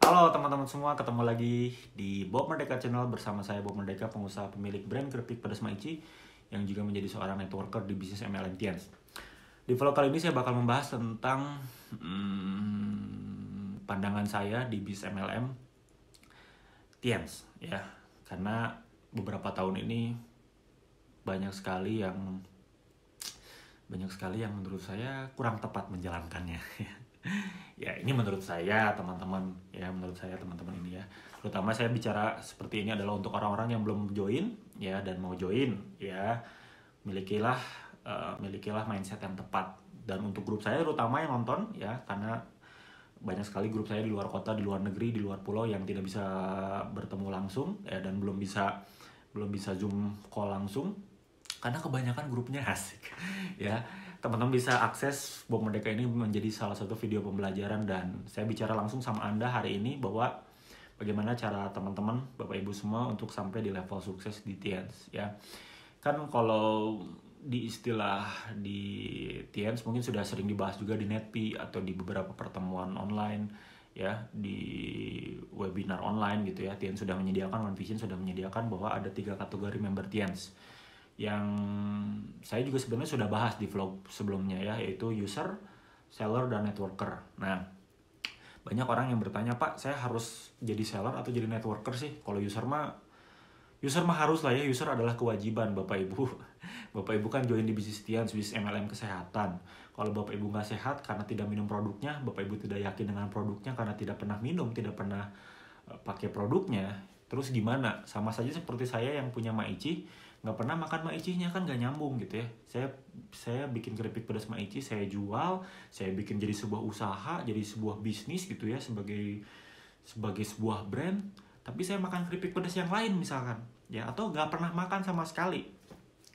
Halo teman-teman semua, ketemu lagi di Bob Merdeka Channel bersama saya Bob Merdeka, pengusaha pemilik brand keripik pedas Maici yang juga menjadi seorang networker di bisnis MLM Tiens. Di vlog kali ini saya bakal membahas tentang pandangan saya di bisnis MLM Tiens ya. Karena beberapa tahun ini banyak sekali yang menurut saya kurang tepat menjalankannya. Ya ini menurut saya teman-teman ini ya, terutama saya bicara seperti ini adalah untuk orang-orang yang belum join ya dan mau join ya, milikilah mindset yang tepat. Dan untuk grup saya terutama yang nonton ya, karena banyak sekali grup saya di luar kota, di luar negeri, di luar pulau yang tidak bisa bertemu langsung ya, dan belum bisa zoom call langsung karena kebanyakan grupnya asik ya. Teman-teman bisa akses Bob Merdeka ini menjadi salah satu video pembelajaran, dan saya bicara langsung sama Anda hari ini bahwa bagaimana cara teman-teman, Bapak Ibu semua untuk sampai di level sukses di Tiens ya. Kan kalau di istilah di Tiens mungkin sudah sering dibahas juga di Netpi atau di beberapa pertemuan online ya, di webinar online gitu ya. Tiens sudah menyediakan, One Vision sudah menyediakan bahwa ada 3 kategori member Tiens yang saya juga sebenarnya sudah bahas di vlog sebelumnya ya, yaitu user, seller, dan networker. Nah, banyak orang yang bertanya, Pak, saya harus jadi seller atau jadi networker sih? Kalau user mah harus lah ya, user adalah kewajiban Bapak Ibu. Bapak Ibu kan join di bisnis Tiens, bisnis MLM kesehatan. Kalau Bapak Ibu nggak sehat karena tidak minum produknya, Bapak Ibu tidak yakin dengan produknya karena tidak pernah minum, tidak pernah pakai produknya, terus gimana? Sama saja seperti saya yang punya Maici, nggak pernah makan Maicinya, kan nggak nyambung gitu ya. Saya bikin keripik pedas Maici, saya jual, saya bikin jadi sebuah usaha, jadi sebuah bisnis gitu ya, sebagai sebuah brand. Tapi saya makan keripik pedas yang lain misalkan ya, atau nggak pernah makan sama sekali,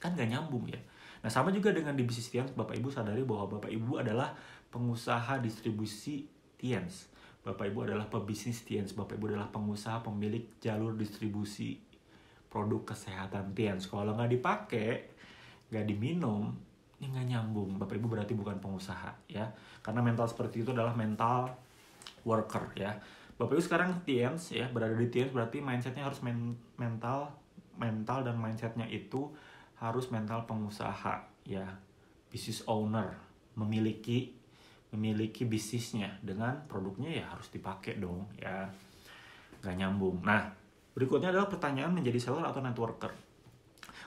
kan nggak nyambung ya. Nah sama juga dengan di bisnis Tiens, Bapak Ibu sadari bahwa Bapak Ibu adalah pengusaha distribusi Tiens. Bapak Ibu adalah pebisnis Tiens, Bapak Ibu adalah pengusaha pemilik jalur distribusi produk kesehatan Tiens. Kalau nggak dipakai, nggak diminum, ini nggak nyambung. Bapak Ibu berarti bukan pengusaha ya. Karena mental seperti itu adalah mental worker ya. Bapak Ibu sekarang Tiens ya, berada di Tiens berarti mindsetnya harus mental dan mindsetnya itu harus mental pengusaha ya, business owner, memiliki bisnisnya, dengan produknya ya harus dipakai dong ya, nggak nyambung. Nah berikutnya adalah pertanyaan menjadi seller atau networker.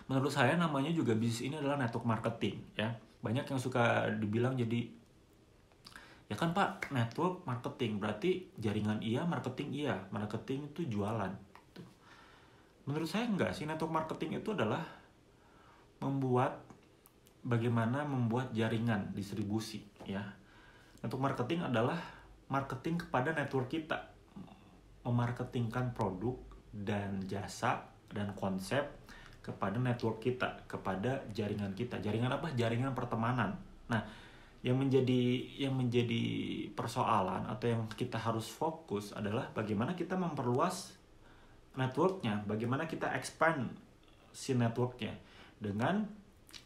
Menurut saya namanya juga bisnis ini adalah network marketing ya. Banyak yang suka dibilang jadi, ya kan Pak, network marketing berarti jaringan iya, marketing iya. Marketing itu jualan. Menurut saya enggak sih. Network marketing itu adalah bagaimana membuat jaringan distribusi ya. Network marketing adalah marketing kepada network kita, memarketingkan produk dan jasa dan konsep kepada network kita, kepada jaringan kita. Jaringan apa? Jaringan pertemanan. Nah, yang menjadi persoalan atau yang kita harus fokus adalah bagaimana kita memperluas networknya, bagaimana kita expand si networknya dengan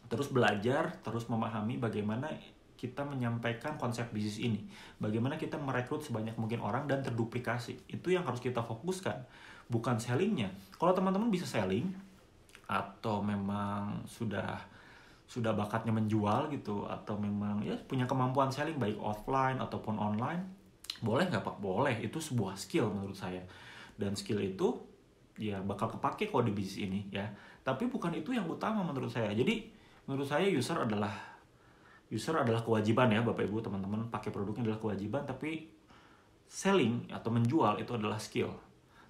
terus belajar, terus memahami bagaimana kita menyampaikan konsep bisnis ini, bagaimana kita merekrut sebanyak mungkin orang dan terduplikasi. Itu yang harus kita fokuskan, bukan sellingnya. Kalau teman-teman bisa selling atau memang sudah bakatnya menjual gitu, atau memang ya punya kemampuan selling baik offline ataupun online, boleh nggak Pak? Boleh, itu sebuah skill menurut saya. Dan skill itu ya bakal kepake kalau di bisnis ini ya. Tapi bukan itu yang utama menurut saya. Jadi menurut saya user adalah kewajiban ya Bapak Ibu teman-teman, pakai produknya adalah kewajiban, tapi selling atau menjual itu adalah skill.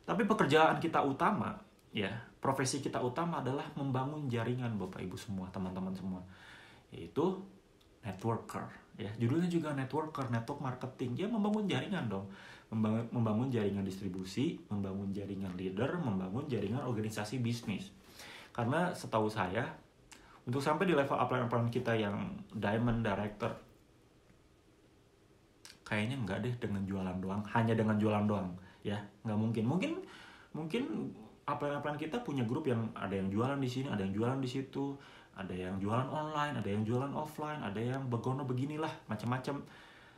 Tapi pekerjaan kita utama ya, profesi kita utama adalah membangun jaringan Bapak Ibu semua, teman-teman semua, yaitu networker ya. Judulnya juga networker, network marketing. Ya membangun jaringan dong, membangun jaringan distribusi, membangun jaringan leader, membangun jaringan organisasi bisnis. Karena setahu saya, untuk sampai di level upline kita yang diamond director, kayaknya enggak deh dengan jualan doang, hanya dengan jualan doang ya, nggak mungkin. Mungkin upline kita punya grup yang ada yang jualan di sini, ada yang jualan di situ, ada yang jualan online, ada yang jualan offline, ada yang begono beginilah, macam-macam.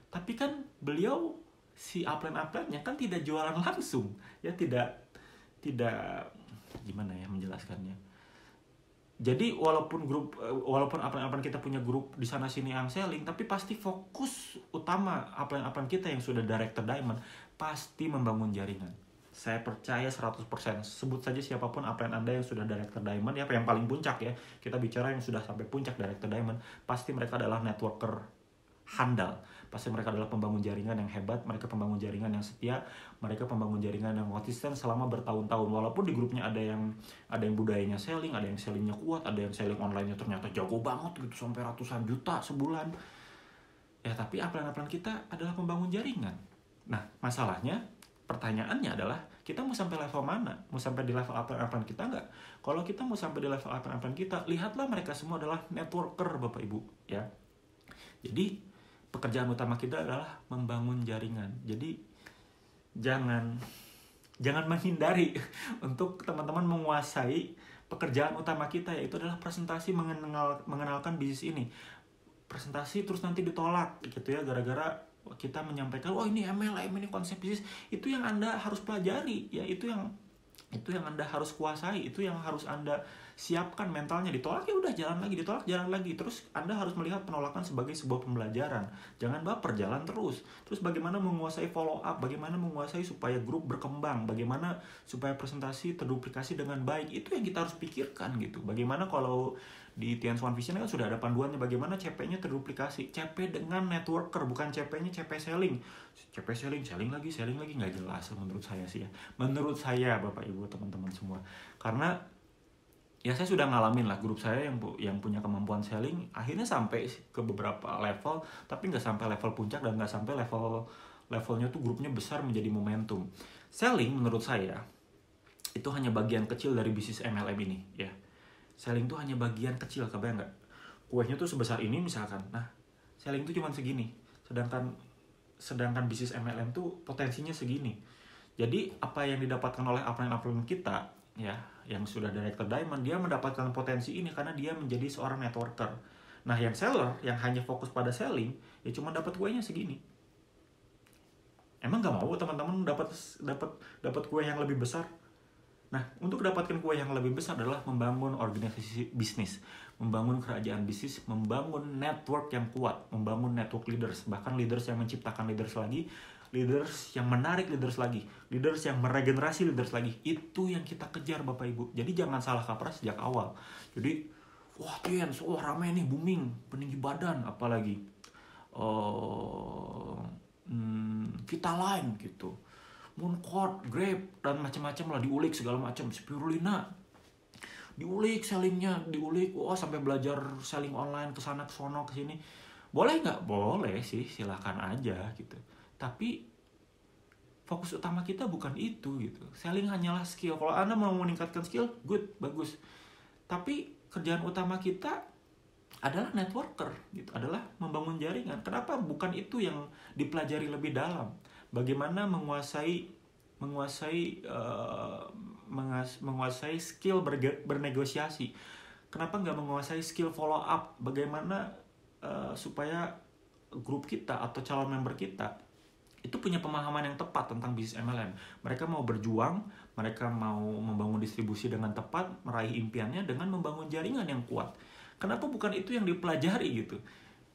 Tapi kan beliau si upline-nya kan tidak jualan langsung, ya tidak gimana ya menjelaskannya. Jadi walaupun upline kita punya grup di sana sini yang selling, tapi pasti fokus utama upline kita yang sudah director diamond pasti membangun jaringan. Saya percaya 100%. Sebut saja siapapun upline Anda yang sudah director diamond, ya yang paling puncak ya. Kita bicara yang sudah sampai puncak director diamond, pasti mereka adalah networker handal. Pasti mereka adalah pembangun jaringan yang hebat, mereka pembangun jaringan yang setia, mereka pembangun jaringan yang konsisten selama bertahun-tahun. Walaupun di grupnya ada yang budayanya selling, ada yang sellingnya kuat, ada yang selling online-nya ternyata jago banget gitu sampai ratusan juta sebulan. Ya tapi upline kita adalah pembangun jaringan. Nah, masalahnya, pertanyaannya adalah kita mau sampai level mana? Mau sampai di level upline kita nggak? Kalau kita mau sampai di level upline kita, lihatlah mereka semua adalah networker Bapak Ibu, ya. Jadi pekerjaan utama kita adalah membangun jaringan. Jadi jangan menghindari untuk teman-teman menguasai pekerjaan utama kita, yaitu adalah presentasi mengenalkan bisnis ini. Presentasi terus nanti ditolak gitu ya, gara-gara kita menyampaikan ini MLM, ini konsep bisnis. Itu yang Anda harus pelajari, ya itu yang Anda harus kuasai, itu yang harus Anda siapkan mentalnya. Ditolak ya udah jalan lagi, ditolak jalan lagi. Terus Anda harus melihat penolakan sebagai sebuah pembelajaran. Jangan baper, jalan terus. Terus bagaimana menguasai follow up, bagaimana menguasai supaya grup berkembang, bagaimana supaya presentasi terduplikasi dengan baik. Itu yang kita harus pikirkan gitu. Bagaimana kalau di Tian's One Vision kan sudah ada panduannya bagaimana CP-nya terduplikasi. CP dengan networker, bukan CP-nya CP selling. CP selling lagi, nggak jelas menurut saya sih ya. Menurut saya Bapak Ibu teman-teman semua. Karena ya saya sudah ngalamin lah grup saya yang punya kemampuan selling akhirnya sampai ke beberapa level, tapi nggak sampai level puncak dan nggak sampai levelnya tuh grupnya besar menjadi momentum. Selling menurut saya itu hanya bagian kecil dari bisnis MLM ini ya. Selling tuh hanya bagian kecil, kebayang nggak? Kuenya tuh sebesar ini misalkan. Nah, selling tuh cuma segini. Sedangkan bisnis MLM tuh potensinya segini. Jadi apa yang didapatkan oleh upline kita ya, yang sudah director diamond, dia mendapatkan potensi ini karena dia menjadi seorang networker. Nah, yang seller yang hanya fokus pada selling ya cuma dapat kuenya segini. Emang nggak mau teman-teman dapat kue yang lebih besar? Nah, untuk dapatkan kue yang lebih besar adalah membangun organisasi bisnis, membangun kerajaan bisnis, membangun network yang kuat, membangun network leaders, bahkan leaders yang menciptakan leaders lagi, leaders yang menarik leaders lagi, leaders yang meregenerasi leaders lagi. Itu yang kita kejar Bapak Ibu. Jadi jangan salah kaprah sejak awal. Jadi, wah Tiens, rame nih, booming, peninggi badan, apalagi Vitaline gitu, Mooncard, Grape, dan macam-macam lah, diulik segala macam, Spirulina, diulik sellingnya, sampai belajar selling online kesana kesono kesini. Boleh nggak? Boleh sih, silakan aja gitu. Tapi fokus utama kita bukan itu gitu. Selling hanyalah skill. Kalau Anda mau meningkatkan skill, good, bagus. Tapi kerjaan utama kita adalah networker gitu, adalah membangun jaringan. Kenapa bukan itu yang dipelajari lebih dalam? Bagaimana menguasai skill bernegosiasi. Kenapa nggak menguasai skill follow up? Bagaimana supaya grup kita atau calon member kita itu punya pemahaman yang tepat tentang bisnis MLM. Mereka mau berjuang, mereka mau membangun distribusi dengan tepat, meraih impiannya dengan membangun jaringan yang kuat. Kenapa bukan itu yang dipelajari gitu?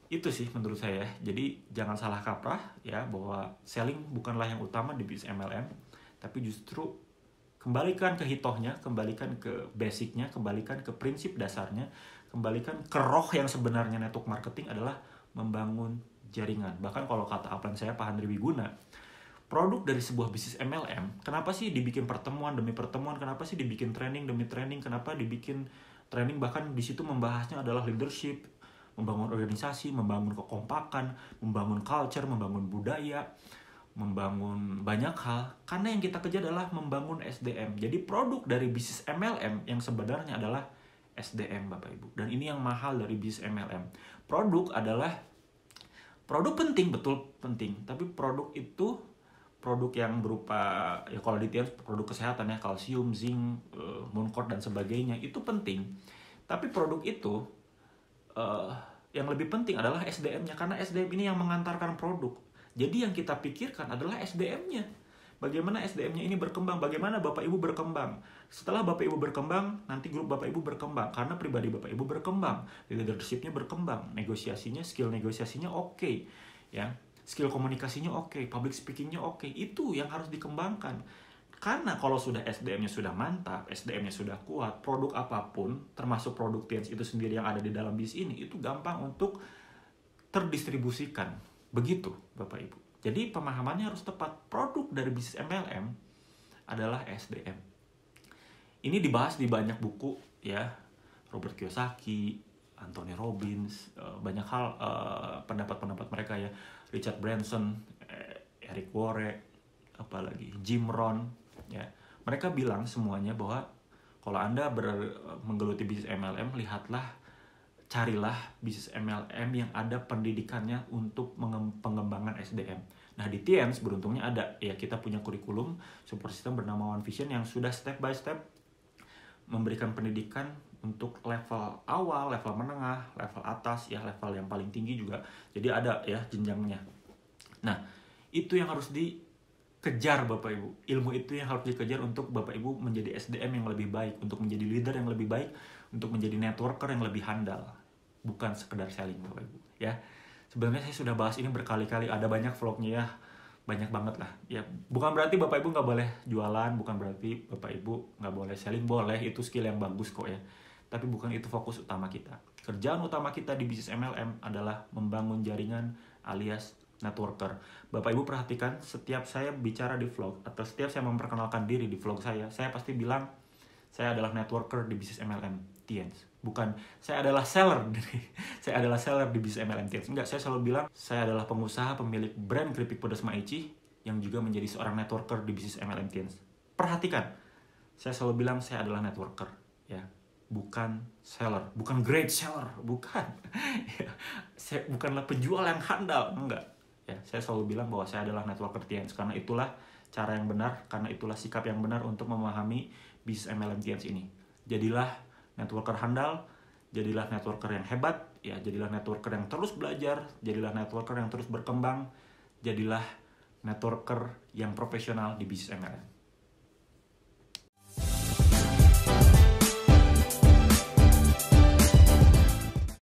Itu sih menurut saya. Jadi jangan salah kaprah ya, bahwa selling bukanlah yang utama di bisnis MLM, tapi justru kembalikan ke hitohnya, kembalikan ke basicnya, kembalikan ke prinsip dasarnya, kembalikan ke roh yang sebenarnya network marketing adalah membangun jaringan. Bahkan kalau kata upline saya Pak Handri Wiguna, produk dari sebuah bisnis MLM, kenapa sih dibikin pertemuan demi pertemuan, kenapa sih dibikin training demi training, kenapa dibikin training, bahkan di situ membahasnya adalah leadership, membangun organisasi, membangun kekompakan, membangun culture, membangun budaya, membangun banyak hal. Karena yang kita kejar adalah membangun SDM. Jadi produk dari bisnis MLM yang sebenarnya adalah SDM Bapak Ibu. Dan ini yang mahal dari bisnis MLM. Produk penting, betul penting. Tapi produk itu produk yang berupa, ya kalau di Tian produk kesehatan ya, kalsium, zinc, Mooncard dan sebagainya, itu penting. Tapi produk itu yang lebih penting adalah SDM-nya, karena SDM ini yang mengantarkan produk. Jadi yang kita pikirkan adalah SDM-nya. Bagaimana SDM-nya ini berkembang, bagaimana Bapak Ibu berkembang. Setelah Bapak Ibu berkembang, nanti grup Bapak Ibu berkembang. Karena pribadi Bapak Ibu berkembang, leadership-nya berkembang, negosiasinya, skill negosiasinya oke. Ya, skill komunikasinya oke, public speaking-nya oke. Itu yang harus dikembangkan. Karena kalau sudah SDM-nya sudah mantap, SDM-nya sudah kuat, produk apapun, termasuk produk TIANS itu sendiri yang ada di dalam bisnis ini, itu gampang untuk terdistribusikan. Begitu, Bapak Ibu. Jadi pemahamannya harus tepat. Produk dari bisnis MLM adalah SDM. Ini dibahas di banyak buku ya, Robert Kiyosaki, Anthony Robbins, banyak hal pendapat-pendapat mereka ya, Richard Branson, Eric Worre, apalagi Jim Rohn ya. Mereka bilang semuanya bahwa kalau Anda menggeluti bisnis MLM, carilah bisnis MLM yang ada pendidikannya untuk pengembangan SDM. Nah di TIANS beruntungnya ada, ya kita punya kurikulum support system bernama One Vision yang sudah step by step memberikan pendidikan untuk level awal, level menengah, level atas, ya level yang paling tinggi juga. Jadi ada ya jenjangnya. Nah itu yang harus dikejar Bapak Ibu. Ilmu itu yang harus dikejar untuk Bapak Ibu menjadi SDM yang lebih baik, untuk menjadi leader yang lebih baik, untuk menjadi networker yang lebih handal. Bukan sekedar selling Bapak Ibu ya. Sebenarnya saya sudah bahas ini berkali-kali, ada banyak vlognya ya, banyak banget lah ya. Bukan berarti Bapak Ibu nggak boleh jualan, bukan berarti Bapak Ibu nggak boleh selling, boleh, itu skill yang bagus kok ya. Tapi bukan itu fokus utama kita. Kerjaan utama kita di bisnis MLM adalah membangun jaringan alias networker. Bapak Ibu perhatikan, setiap saya bicara di vlog atau setiap saya memperkenalkan diri di vlog saya pasti bilang saya adalah networker di bisnis MLM TIANS. Bukan saya adalah seller di bisnis MLM TIANS. Enggak, saya selalu bilang saya adalah pengusaha pemilik brand keripik pedas Maici yang juga menjadi seorang networker di bisnis MLM TIANS. Perhatikan, saya selalu bilang saya adalah networker ya. Bukan seller, bukan great seller, bukan. Saya bukanlah penjual yang handal, enggak. Ya, saya selalu bilang bahwa saya adalah networker TIANS karena itulah cara yang benar, karena itulah sikap yang benar untuk memahami bisnis MLM TIANS ini. Jadilah networker handal, jadilah networker yang hebat, ya, jadilah networker yang terus belajar, jadilah networker yang terus berkembang, jadilah networker yang profesional di bisnis MLM.